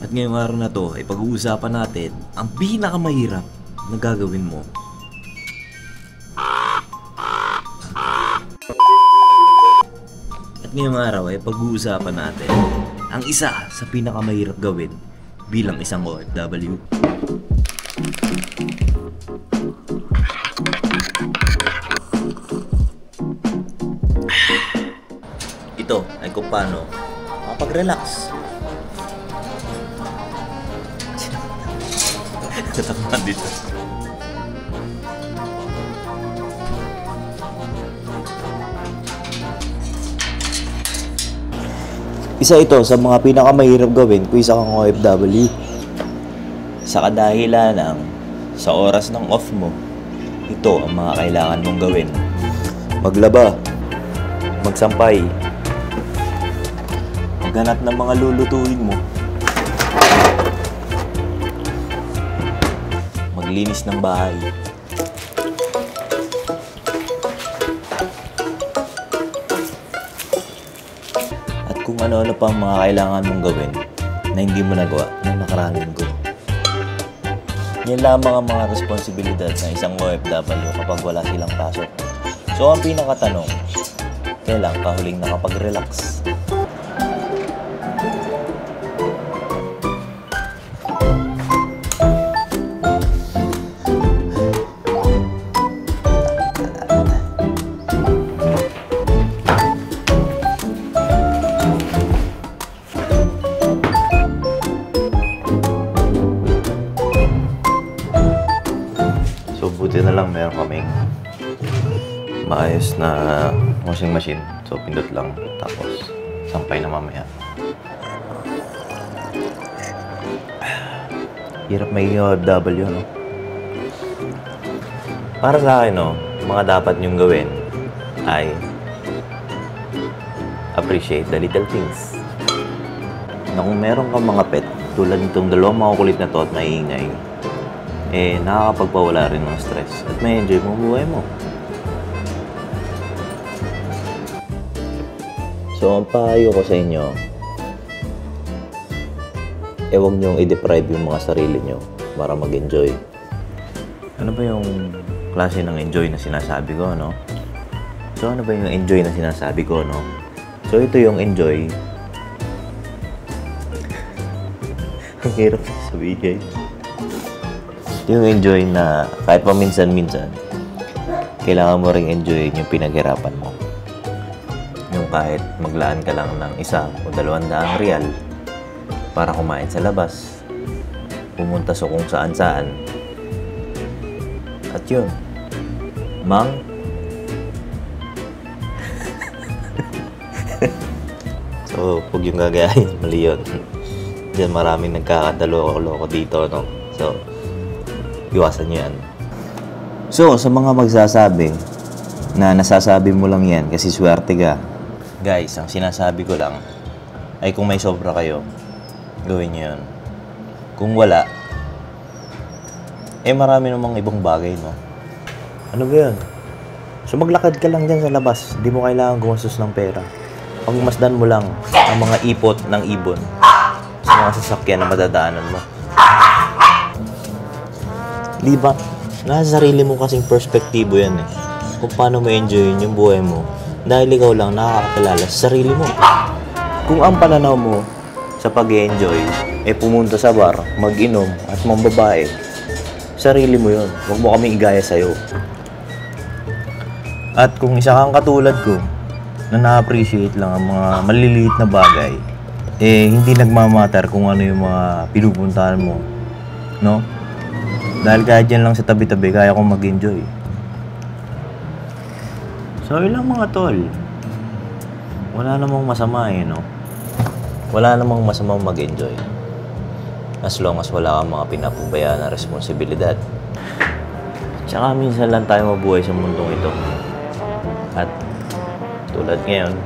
At ngayong araw na to ay pag-uusapan natin ang pinakamahirap na gagawin mo. At ngayong araw ay pag-uusapan natin ang isa sa pinakamahirap gawin bilang isang OFW. Ito ay kung paano makapag-relax. Katakman dito. Isa ito sa mga pinakamahirap gawin kung isa kang OFW. Sa kadahilan ng sa oras ng off mo, ito ang mga kailangan mong gawin. Maglaba, magsampay, maghanap ng mga lulutuin mo, maglinis ng bahay, at kung ano-ano pa ang mga kailangan mong gawin na hindi mo nagawa nung nakaraang linggo. Yan lamang ang mga responsibilidad ng isang OFW kapag wala silang pasok. So ang pinakatanong, kailan ka huling nakapag-relax? So buti na lang meron kaming maayos na washing machine. So pindot lang, tapos sampay na mamaya. Hirap may OFW, no? Para sa akin, no, mga dapat niyong gawin ay appreciate the little things. Na kung meron kang mga pet, tulad nitong dalawang makukulit na to at maingay, eh nakakapagpawala rin ng stress at may enjoy mo buhay mo. So ang payo ko sa inyo, huwag niyong i-deprive yung mga sarili niyo para mag-enjoy. Ano ba yung klase ng enjoy na sinasabi ko, no? So ano ba yung enjoy na sinasabi ko, no? So ito yung enjoy. Ang hirap sabihin. Yung enjoy na kahit paminsan-minsan, kailangan mo ring enjoy yung pinaghirapan mo. Yung kahit maglaan ka lang ng 1 o 200 real para kumain sa labas, pumunta sa kung saan-saan. At yun, So, huwag yung gagayahin, mali yun. Diyan maraming nagkakadalo-loko dito, no? So, iwasan nyo yan. So, sa mga magsasabi na nasasabi mo lang yan kasi swerte ka, guys, ang sinasabi ko lang ay kung may sobra kayo, gawin nyo yun. Kung wala, eh marami namang ibang bagay, no? Ano ba yun? So, maglakad ka lang dyan sa labas. Hindi mo kailangan gumastos ng pera. Pagmasdan mo lang ang mga ipot ng ibon sa mga sasakyan na madadaanan mo. Di ba? Nasa sarili mo kasing perspektibo yan eh. Kung paano mo enjoyin yung buhay mo dahil ikaw lang nakakakilala sa sarili mo. Kung ang pananaw mo sa pag-enjoy eh pumunta sa bar, mag-inom at mambabae, sarili mo yun. Huwag mo kami igaya sa'yo. At kung isa kang katulad ko na na-appreciate lang ang mga maliliit na bagay, eh hindi nagmamatter kung ano yung mga pinupuntahan mo, no? Dahil kahit yan lang sa tabi-tabi, kaya kong mag-enjoy. So, ilang mga tol. Wala namang masama eh, no? Wala namang masamang mag-enjoy. As long as wala kang mga pinapabayaan na responsibilidad. Tsaka minsan lang tayo mabuhay sa mundong ito. At tulad ngayon,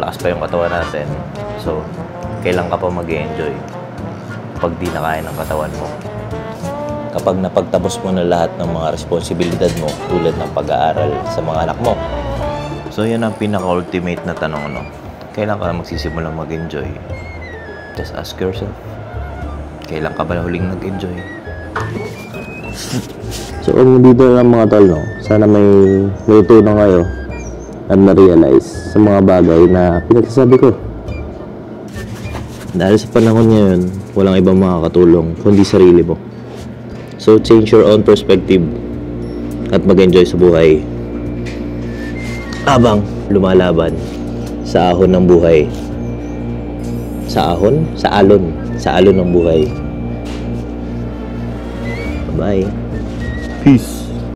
lakas pa yung katawan natin. So, kailan ka pa mag-enjoy pag di na kaya ng katawan mo? Kapag napagtapos mo na lahat ng mga responsibilidad mo tulad ng pag-aaral sa mga anak mo. So, yun ang pinaka-ultimate na tanong, no? Kailan ka magsisimulang mag-enjoy? Just ask yourself. Kailan ka ba huling nag-enjoy? So, kung dito lang mga tol, no? Sana may tutunan kayo at ma-realize sa mga bagay na pinagsasabi ko. Dahil sa panahon ngayon, walang ibang makakatulong kundi sarili mo. So, change your own perspective at mag-enjoy sa buhay habang lumalaban sa ahon ng buhay. Sa ahon? Sa alon. Sa alon ng buhay. Bye-bye. Peace.